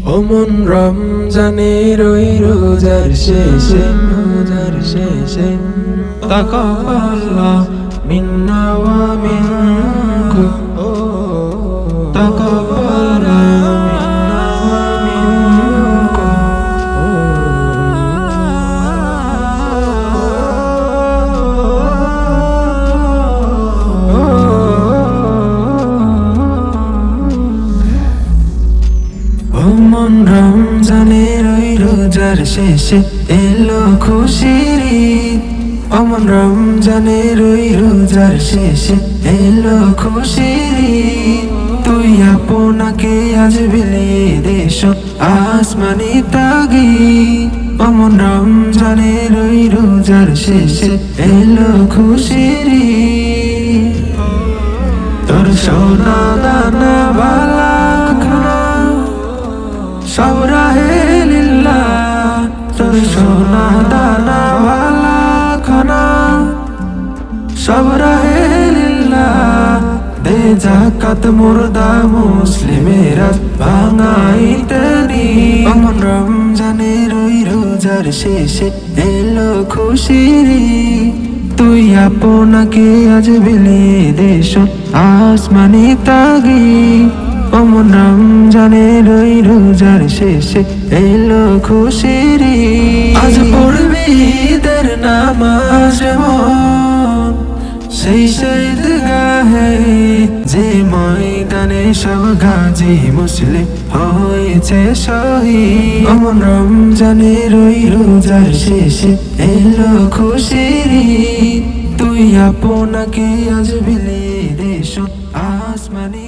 অমন রমজানের ওই রোজার শেষে তাকাল্লাহ মিন্না ওয়া মিনকুম তাকাল্লাহ মিন্না ওয়া মিনকুম অমন রমজানের ওই রোজার শেষে এলো খুশির ঈদ অমন রমজানের ওই রোজার শেষে এলো খুশির ঈদ তুই আপনাকে আজ বিলিয়ে দেশ আসমানি তাগিদ অমন রমজানের ওই রোজার শেষে এলো খুশির ঈদ তোর সোনা দানা বালা সব রাহে লিল্লাহ তোর সোনা দানা ওয়ালা খানা সব রাহে লিল্লাহ দে যাকাত মুর্দা মুসলিমেরা ভাঙাইতে নি অমন রমজানের ওই রোজার শেষে এলো খুশির ঈদ তুই আপনাকে আজ বিলিয়ে দেশ আসমানি তাগিদ অমন রমজানের ওই রোজার শেষে এলো খুশির ঈদ আজ পড়বি ঈদের নামাজ মন সেই ঈদগাহে যে ময়দানে সব গাজী মুসলিম হয়েছে শহীদ অমন রমজানের ওই রোজার শেষে এলো খুশির ঈদ তুই আপনাকে আজ বিলিয়ে দেশ আসমানি